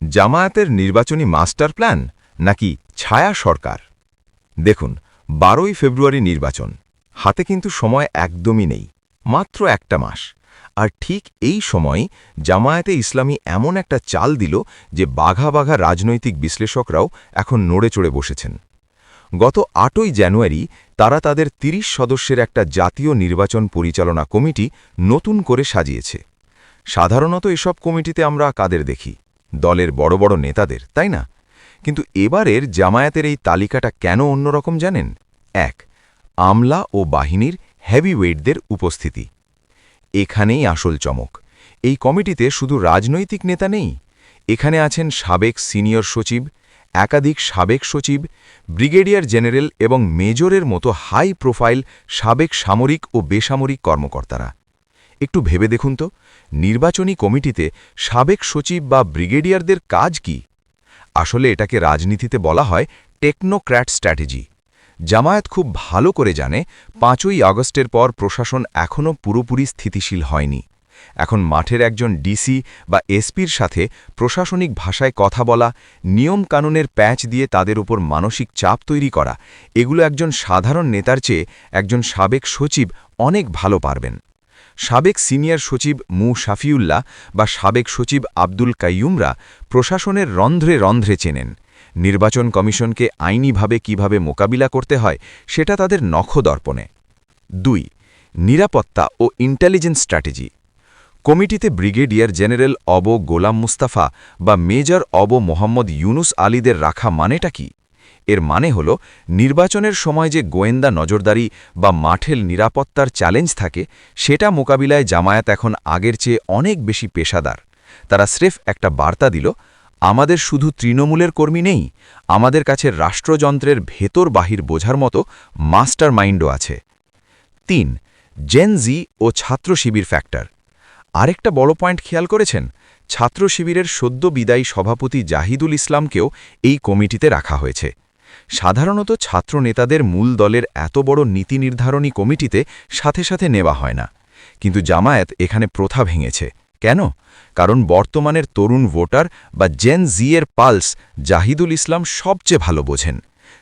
জামায়াতের নির্বাচনী master plan নাকি ছায়া সরকার? দেখুন, 12ই ফেব্রুয়ারি নির্বাচন, হাতে কিন্তু সময় একদমই নেই, মাত্র একটা মাস। আর ঠিক এই সময় জামায়াতে ইসলামী এমন একটা চাল দিল যে বাঘা বাঘা রাজনৈতিক বিশ্লেষকরাও এখন নড়ে চড়ে বসেছেন। গত 8ই জানুয়ারি তারা তাদের 30 সদস্যের একটা জাতীয় নির্বাচন পরিচালনা কমিটি নতুন করে সাজিয়েছে। সাধারণত এসব কমিটিতে আমরা কাদের দেখি? দলের বড় বড় নেতাদের, তাই না? কিন্তু এবারের জামায়াতের এই তালিকাটা কেন অন্যরকম জানেন? 1. আমলা ও বাহিনীর হেভিওয়েটদের উপস্থিতি। এখানেই আসল চমক। এই কমিটিতে শুধু রাজনৈতিক নেতা নেই, এখানে আছেন সাবেক সিনিয়র সচিব, একাধিক সাবেক সচিব, ব্রিগেডিয়ার জেনারেল এবং মেজরের মতো হাই প্রোফাইল সাবেক সামরিক ও বেসামরিক কর্মকর্তারা। একটু ভেবে দেখুন তো, নির্বাচনী কমিটিতে সাবেক সচিব বা ব্রিগেডিয়ারদের কাজ কি? আসলে এটাকে রাজনীতিতে বলা হয় টেকনোক্র্যাট স্ট্র্যাটেজি। জামায়াত খুব ভালো করে জানে 5ই আগস্টের পর প্রশাসন এখনও পুরোপুরি স্থিতিশীল হয়নি। এখন মাঠের একজন ডিসি বা এসপির সাথে প্রশাসনিক ভাষায় কথা বলা, নিয়ম-কানুনের প্যাচ দিয়ে তাদের উপর মানসিক চাপ তৈরি করা, এগুলো একজন সাধারণ নেতার চেয়ে একজন সাবেক সচিব অনেক ভালো পারবেন। সাবেক সিনিয়র সচিব মু শাফিউল্লাহ বা সাবেক সচিব আব্দুল কাইয়ুমরা প্রশাসনের রন্ধ্রে রন্ধ্রে চেনেন। নির্বাচন কমিশনকে আইনিভাবে কিভাবে মোকাবিলা করতে হয় সেটা তাদের নখদর্পণে। 2. নিরাপত্তা ও ইন্টেলিজেন্স স্ট্র্যাটেজি। কমিটিতে ব্রিগেডিয়ার জেনারেল অব গোলাম মুস্তাফা বা মেজর অব মোহাম্মদ ইউনুস আলীদের রাখা মানেটা কি? এর মানে হল নির্বাচনের সময় যে গোয়েন্দা নজরদারি বা মাঠের নিরাপত্তার চ্যালেঞ্জ থাকে, সেটা মোকাবিলায় জামায়াত এখন আগের চেয়ে অনেক বেশি পেশাদার। তারা স্রেফ একটা বার্তা দিল, আমাদের শুধু তৃণমূলের কর্মী নেই, আমাদের কাছে রাষ্ট্রযন্ত্রের ভেতর বাহির বোঝার মতো মাস্টার মাইন্ডও আছে। 3. জেন জি ও ছাত্র শিবির ফ্যাক্টর। আরেকটা বড় পয়েন্ট খেয়াল করেছেন? ছাত্র শিবিরের সদ্য বিদায়ী সভাপতি জাহিদুল ইসলামকেও এই কমিটিতে রাখা হয়েছে। সাধারণত ছাত্র নেতাদের মূল দলের এত বড় নীতি নির্ধারণী কমিটিতে সাথে সাথে নেওয়া হয় না। কিন্তু জামায়াত এখানে প্রথা ভেঙেছে। কেন? কারণ বর্তমানের তরুণ ভোটার বা জেন জি এর পালস জাহিদুল ইসলাম সবচেয়ে ভালো বোঝেন।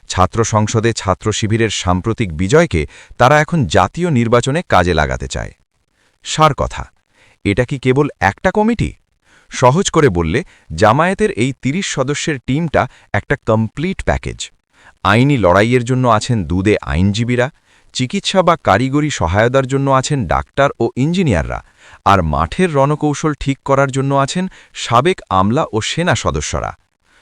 ছাত্র সংসদে ছাত্র শিবিরের সাম্প্রতিক বিজয়কে তারা এখন জাতীয় নির্বাচনে কাজে লাগাতে চায়। সার কথা, এটা কি কেবল একটা কমিটি? সহজ করে বললে, জামায়াতের এই 30 সদস্যের টিমটা একটা কমপ্লিট প্যাকেজ। আইনি লড়াইয়ের জন্য আছেন দুদে আইনজীবীরা, চিকিৎসা বা কারিগরি সহায়তার জন্য আছেন ডাক্তার ও ইঞ্জিনিয়াররা, আর মাঠের রণকৌশল ঠিক করার জন্য আছেন সাবেক আমলা ও সেনা সদস্যরা।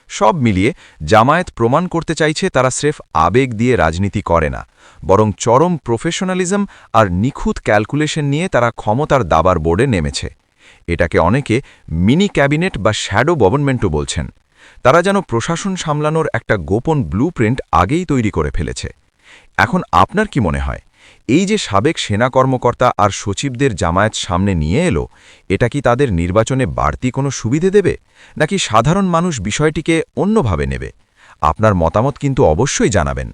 সব মিলিয়ে জামায়াত প্রমাণ করতে চাইছে তারা স্রেফ আবেগ দিয়ে রাজনীতি করে না, বরং চরম প্রফেশনালিজম আর নিখুঁত ক্যালকুলেশন নিয়ে তারা ক্ষমতার দাবার বোর্ডে নেমেছে। এটাকে অনেকে মিনি ক্যাবিনেট বা শ্যাডো গভর্নমেন্টও বলছেন। তারা যেন প্রশাসন সামলানোর একটা গোপন ব্লুপ্রিন্ট আগেই তৈরি করে ফেলেছে। এখন আপনার কি মনে হয়, এই যে সাবেক সেনা কর্মকর্তা আর সচিবদের জামায়াত সামনে নিয়ে এলো, এটা কি তাদের নির্বাচনে বাড়তি কোনো সুবিধে দেবে, নাকি সাধারণ মানুষ বিষয়টিকে অন্যভাবে নেবে? আপনার মতামত কিন্তু অবশ্যই জানাবেন।